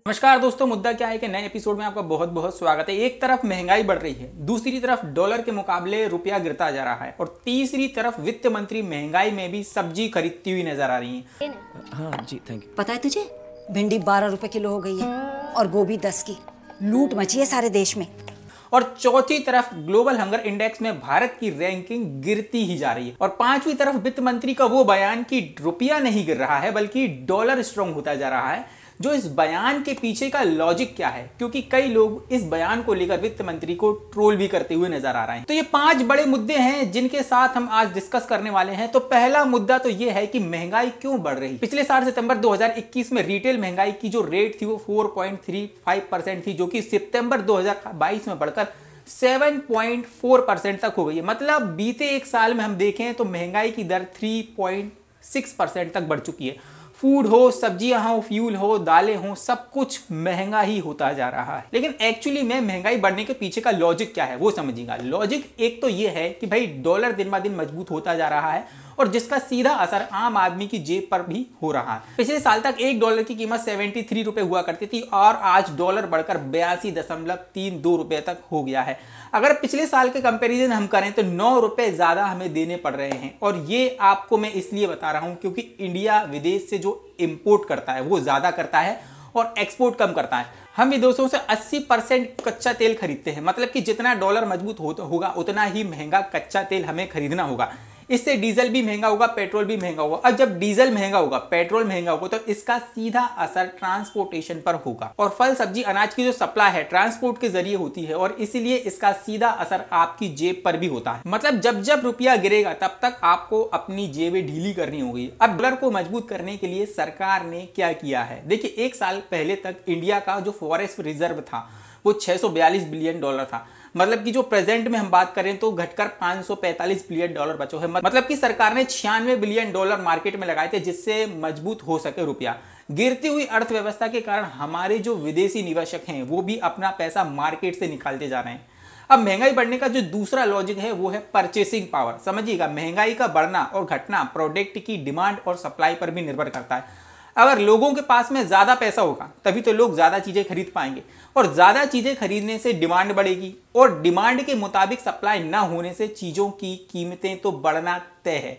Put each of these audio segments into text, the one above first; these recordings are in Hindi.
नमस्कार दोस्तों, मुद्दा क्या है कि नए एपिसोड में आपका बहुत बहुत स्वागत है। एक तरफ महंगाई बढ़ रही है, दूसरी तरफ डॉलर के मुकाबले रुपया गिरता जा रहा है और तीसरी तरफ वित्त मंत्री महंगाई में भी सब्जी खरीदती हुई नजर आ रही हैं। हाँ जी, थैंक यू। पता है तुझे, भिंडी 12 रुपए किलो हो गई है और गोभी 10 की। लूट मची है सारे देश में। और चौथी तरफ ग्लोबल हंगर इंडेक्स में भारत की रैंकिंग गिरती ही जा रही है। और पांचवी तरफ वित्त मंत्री का वो बयान कि रुपया नहीं गिर रहा है बल्कि डॉलर स्ट्रांग होता जा रहा है। जो इस बयान के पीछे का लॉजिक क्या है, क्योंकि कई लोग इस बयान को लेकर वित्त मंत्री को ट्रोल भी करते हुए नजर आ रहे हैं। तो ये 5 बड़े मुद्दे हैं जिनके साथ हम आज डिस्कस करने वाले हैं। तो पहला मुद्दा तो ये है कि महंगाई क्यों बढ़ रही है। पिछले साल सितंबर 2021 में रिटेल महंगाई की जो रेट थी वो 4.35% थी, जो कि सितंबर 2022 में बढ़कर 7.4% तक हो गई है। मतलब बीते एक साल में हम देखें तो महंगाई की दर 3.6% तक बढ़ चुकी है। फूड हो, सब्जियां हो, फ्यूल हो, दालें हो, सब कुछ महंगा ही होता जा रहा है। लेकिन एक्चुअली में महंगाई बढ़ने के पीछे का लॉजिक क्या है वो समझिएगा। लॉजिक एक तो ये है कि भाई डॉलर दिन ब दिन मजबूत होता जा रहा है और जिसका सीधा असर आम आदमी की जेब पर भी हो रहा है। पिछले साल तक $1 की कीमत 73 रुपए हुआ करती थी और आज डॉलर बढ़कर 82.32 रुपए तक हो गया है। अगर पिछले साल के कंपैरिजन हम करें तो 9 रुपए ज्यादा हमें देने पड़ रहे हैं। और ये आपको मैं इसलिए बता रहा हूं क्योंकि इंडिया विदेश से जो इंपोर्ट करता है वो ज्यादा करता है और एक्सपोर्ट कम करता है। हम विदेशों से 80% कच्चा तेल खरीदते हैं। मतलब कि जितना डॉलर मजबूत होगा उतना ही महंगा कच्चा तेल हमें खरीदना होगा। इससे डीजल भी महंगा होगा, पेट्रोल भी महंगा होगा। अब जब डीजल महंगा होगा, पेट्रोल महंगा होगा तो इसका सीधा असर ट्रांसपोर्टेशन पर होगा। और फल सब्जी अनाज की जो सप्लाई है ट्रांसपोर्ट के जरिए होती है और इसीलिए इसका सीधा असर आपकी जेब पर भी होता है। मतलब जब जब रुपया गिरेगा तब तक आपको अपनी जेबें ढीली करनी होगी। अब डॉलर को मजबूत करने के लिए सरकार ने क्या किया है, देखिए एक साल पहले तक इंडिया का जो फॉरेस्ट रिजर्व था वो $642 बिलियन था। मतलब कि जो प्रेजेंट में हम बात करें तो घटकर $545 बिलियन बचो है। मतलब कि सरकार ने $96 बिलियन मार्केट में लगाए थे जिससे मजबूत हो सके रुपया। गिरती हुई अर्थव्यवस्था के कारण हमारे जो विदेशी निवेशक हैं वो भी अपना पैसा मार्केट से निकालते जा रहे हैं। अब महंगाई बढ़ने का जो दूसरा लॉजिक है वो है परचेसिंग पावर। समझिएगा, महंगाई का बढ़ना और घटना प्रोडक्ट की डिमांड और सप्लाई पर भी निर्भर करता है। अगर लोगों के पास में ज्यादा पैसा होगा तभी तो लोग ज्यादा चीजें खरीद पाएंगे और ज्यादा चीजें खरीदने से डिमांड बढ़ेगी और डिमांड के मुताबिक सप्लाई ना होने से चीजों की कीमतें तो बढ़ना तय है।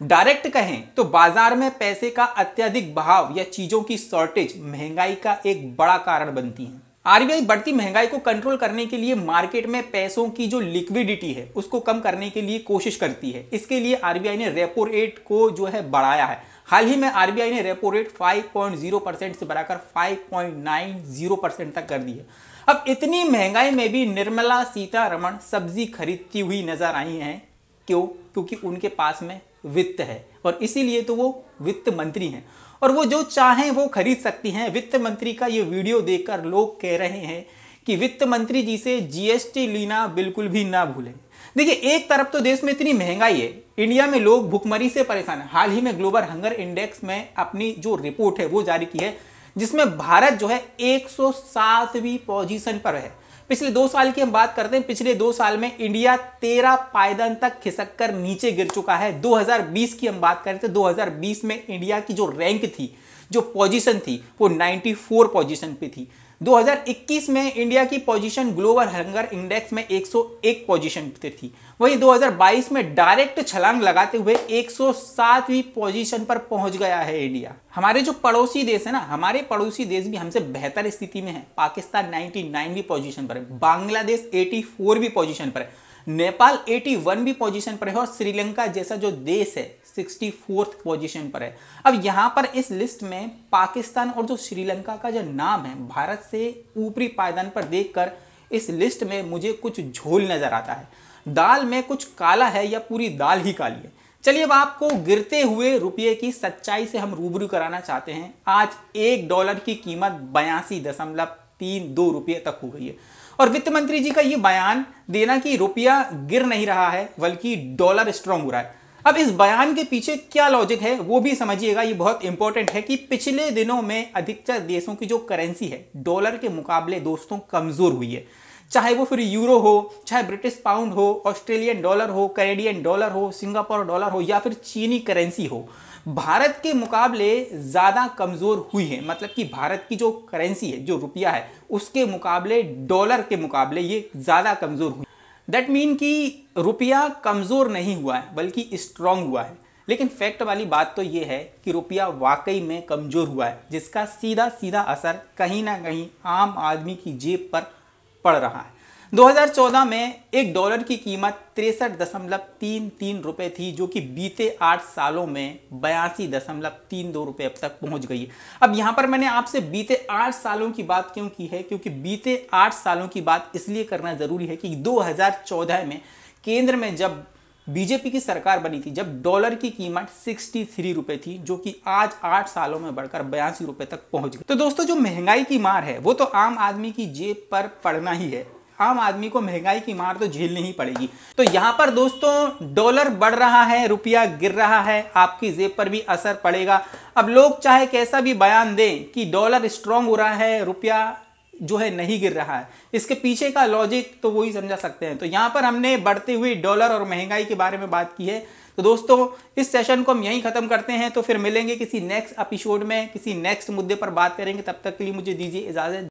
डायरेक्ट कहें तो बाजार में पैसे का अत्यधिक बहाव या चीजों की शॉर्टेज महंगाई का एक बड़ा कारण बनती है। आरबीआई बढ़ती महंगाई को कंट्रोल करने के लिए मार्केट में पैसों की जो लिक्विडिटी है उसको कम करने के लिए कोशिश करती है। इसके लिए आरबीआई ने रेपो रेट को जो है बढ़ाया है। हाल ही में आरबीआई ने रेपो रेट 5.0% से बढ़ाकर 5.90% तक कर दी है। अब इतनी महंगाई में भी निर्मला सीतारमण सब्जी खरीदती हुई नजर आई हैं। क्यों? क्योंकि उनके पास में वित्त है और इसीलिए तो वो वित्त मंत्री हैं और वो जो चाहें वो खरीद सकती हैं। वित्त मंत्री का ये वीडियो देखकर लोग कह रहे हैं कि वित्त मंत्री जी से जीएसटी लेना बिल्कुल भी ना भूलें। देखिए, एक तरफ तो देश में इतनी महंगाई है, इंडिया में लोग भुखमरी से परेशान हैं। हाल ही में ग्लोबल हंगर इंडेक्स में अपनी जो रिपोर्ट है वो जारी की है जिसमें भारत जो है 107वीं पोजीशन पर है। पिछले 2 साल की हम बात करते हैं, पिछले 2 साल में इंडिया 13 पायदान तक खिसक कर नीचे गिर चुका है। 2020 की हम बात करें तो 2020 में इंडिया की जो रैंक थी, जो पोजीशन थी वो 94 पोजीशन पे थी। 2021 में इंडिया की पोजीशन ग्लोबल हंगर इंडेक्स में 101 पोजीशन पे थी। वहीं 2022 में डायरेक्ट छलांग लगाते हुए 107वीं पोजीशन पर पहुंच गया है इंडिया। हमारे जो पड़ोसी देश है ना, हमारे पड़ोसी देश भी हमसे बेहतर स्थिति में है। पाकिस्तान 99वीं पोजीशन पर है, बांग्लादेश 84वीं पोजीशन पर है, नेपाल 81वीं पोजीशन पर है और श्रीलंका जैसा जो देश है 64th पोजीशन पर है। अब यहां पर इस लिस्ट में पाकिस्तान और जो श्रीलंका का जो नाम है भारत से ऊपरी पायदान पर देखकर इस लिस्ट में मुझे कुछ झोल नजर आता है। दाल में कुछ काला है या पूरी दाल ही काली है। चलिए अब आपको गिरते हुए रुपये की सच्चाई से हम रूबरू कराना चाहते हैं। आज $1 की कीमत 82.32 रुपये तक हो गई है और वित्त मंत्री जी का ये बयान देना कि रुपया गिर नहीं रहा है बल्कि डॉलर स्ट्रांग हो रहा है। अब इस बयान के पीछे क्या लॉजिक है वो भी समझिएगा। ये बहुत इंपॉर्टेंट है कि पिछले दिनों में अधिकतर देशों की जो करेंसी है डॉलर के मुकाबले दोस्तों कमजोर हुई है। चाहे वो फिर यूरो हो, चाहे ब्रिटिश पाउंड हो, ऑस्ट्रेलियन डॉलर हो, कैनेडियन डॉलर हो, सिंगापुर डॉलर हो या फिर चीनी करेंसी हो, भारत के मुकाबले ज़्यादा कमज़ोर हुई है। मतलब कि भारत की जो करेंसी है, जो रुपया है, उसके मुकाबले डॉलर के मुकाबले ये ज़्यादा कमज़ोर हुई। दैट मीन कि रुपया कमज़ोर नहीं हुआ है बल्कि स्ट्रांग हुआ है। लेकिन फैक्ट वाली बात तो ये है कि रुपया वाकई में कमज़ोर हुआ है, जिसका सीधा सीधा असर कहीं ना कहीं आम आदमी की जेब पर पड़ रहा है। 2014 में एक डॉलर की कीमत 63.33 रुपये थी, जो कि बीते 8 सालों में 82.32 रुपये अब तक पहुंच गई है। अब यहाँ पर मैंने आपसे बीते 8 सालों की बात क्यों की है, क्योंकि बीते 8 सालों की बात इसलिए करना ज़रूरी है कि 2014 में केंद्र में जब बीजेपी की सरकार बनी थी, जब डॉलर की कीमत 63 रुपए थी, जो कि आज 8 सालों में बढ़कर 82 रुपए तक पहुंच गई। तो दोस्तों, जो महंगाई की मार है वो तो आम आदमी की जेब पर पड़ना ही है। आम आदमी को महंगाई की मार तो झेलनी ही पड़ेगी। तो यहाँ पर दोस्तों डॉलर बढ़ रहा है, रुपया गिर रहा है, आपकी जेब पर भी असर पड़ेगा। अब लोग चाहे कैसा भी बयान दें कि डॉलर स्ट्रांग हो रहा है, रुपया जो है नहीं गिर रहा है, इसके पीछे का लॉजिक तो वही समझा सकते हैं। तो यहाँ पर हमने बढ़ते हुए डॉलर और महंगाई के बारे में बात की है। तो दोस्तों, इस सेशन को हम यहीं खत्म करते हैं। तो फिर मिलेंगे किसी नेक्स्ट एपिसोड में, किसी नेक्स्ट मुद्दे पर बात करेंगे। तब तक के लिए मुझे दीजिए इजाजत।